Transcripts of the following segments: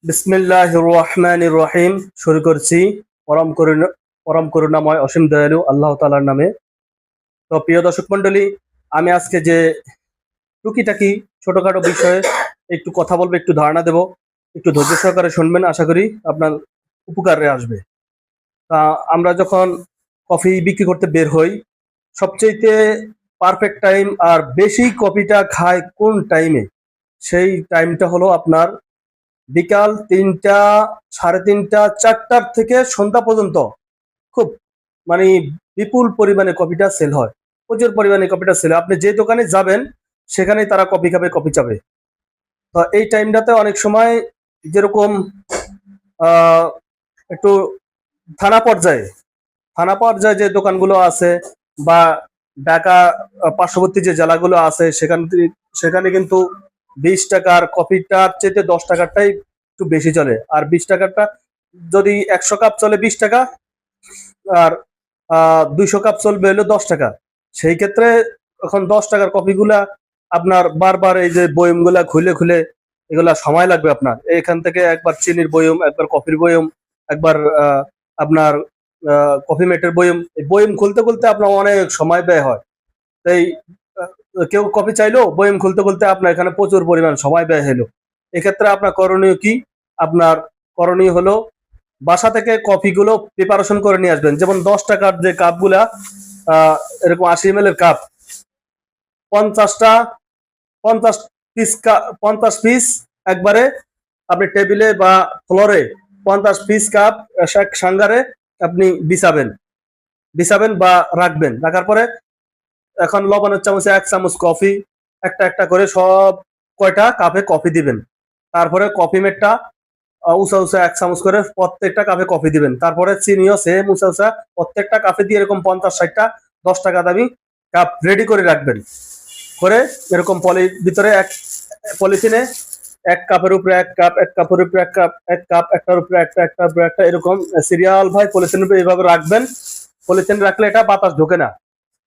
বিসমিল্লাহির রহমানির রহিম। শুরু করছি পরম করুণাময় অসীম দয়ালু আল্লাহ তাআলার নামে। তো প্রিয় দর্শক মণ্ডলী, আমি আজকে যে টুকিটাকি ছোটখাটো বিষয়ে একটু কথা বলবো, একটু ধারণা দেব, একটু ধৈর্য সহকারে শুনবেন, আশা করি আপনার উপকারে আসবে। তা আমরা যখন কফি বিক্রি করতে বের হই, সবচেয়ে পারফেক্ট টাইম আর বেশি কফিটা খায় কোন টাইমে, সেই টাইমটা হলো আপনার বিকাল ৩টা, ৩:৩০, ৪টার থেকে সন্ধ্যা পর্যন্ত। খুব মানে বিপুল পরিমাণে কফিটা সেল হয়, প্রচুর পরিমাণে কফিটা সেল হয়। আপনি যে দোকানে যাবেন সেখানেই তারা কফি খাবে, কফি চাবে। তো এই টাইমটাতে অনেক সময় যেরকম একটু থানা পর্যায়ে যে দোকানগুলো আছে বা ঢাকা পার্শ্ববর্তী যে জেলাগুলো আছে সেখানে কিন্তু 20 টাকার কফিটার চেয়ে 10 টাকারটাই একটু বেশি চলে। আর 20 টাকারটা যদি 100 কাপ চলে 20 টাকা, আর 200 কাপ চলবে হলো 10 টাকা। সেই ক্ষেত্রে এখন 10 টাকার কফিগুলা আপনার বারবার এই যে বয়মগুলা খুলে খুলে এগুলা সময় লাগবে আপনার। এখান থেকে একবার চিনির বয়ম, একবার কফির বয়ম, একবার আপনার কফি মেটের বয়ম, এই বয়ম খুলতে খুলতে আপনার অনেক সময় ব্যয় হয়। তাই কেউ কফি চাইলো, বয়ম খুলতে খুলতে আপনার এখানে প্রচুর পরিমাণ সময় ব্যয় হলো। এক্ষেত্রে আপনার করণীয় কি? আপনার করণীয় হলো বাসা থেকে কফিগুলো প্রিপারেশন করে নিয়ে আসবেন। যেমন 10 টাকার যে কাপগুলা, এরকম 80 ml এর কাপ, 50টা 50 পিস 50 পিস একবারে আপনি টেবিলে বা ফ্লোরে 50 পিস কাপ এক সাঙ্গারে আপনি বিছাবেন বা রাখবেন। রাখার পরে এখন লবণের চামচে 1 চামচ কফি, একটা একটা করে সব কয়টা কাপে কফি দিবেন। তারপরে কফি মেটটা উঁচা উঁচা 1 চামচ করে প্রত্যেকটা কাপে কফি দিবেন। তারপরে চিনিও সেম উঁচা উঁচা প্রত্যেকটা কাপে দিয়ে এরকম 50-60টা 10 টাকা দামি কাপ রেডি করে রাখবেন। করে এরকম ভিতরে এক পলিথিনে 1 কাপের উপরে 1 কাপ, 1 কাপের উপরে 1 কাপ, 1 কাপ, একটার উপরে একটা, একটার উপরে একটা, এরকম সিরিয়াল ভাই পলিথিনের উপরে এইভাবে রাখবেন। পলিথিন রাখলে এটা বাতাস ঢোকে না।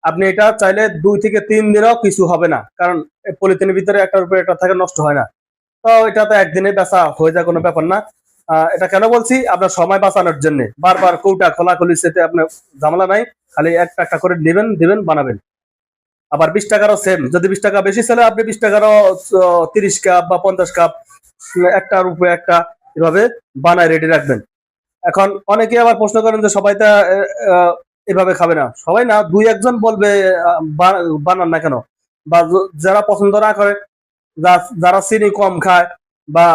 আপনি এটা চাইলে 2 থেকে 3 দিনও কিছু হবে না, কারণ পলিথিনের ভিতরে একটার উপরে একটা থাকে, নষ্ট হয় না। তো এটা তো একদিনে বেচা হয়ে যায়, কোনো ব্যাপার না। এটা কেন বলছি? আপনার সময় বাঁচানোর জন্য। বারবার কৌটা খোলাখুলি সেতে আপনার ঝামেলা নাই, খালি একটা একটা করে দিবেন বানাবেন। আবার 20 টাকারও সেম, যদি 20 টাকা বেশি চলে আপনি 20 টাকারও 30 কাপ বা 50 কাপ একটার উপরে একটা এভাবে বানায় রেডি রাখবেন। এখন অনেকে আবার প্রশ্ন করেন যে সবাই তা এভাবে খাবে না। সবাই না, 2-1 জন বলবে বানান না কেন, বা যারা পছন্দ না করে, যারা চিনি কম খায় বা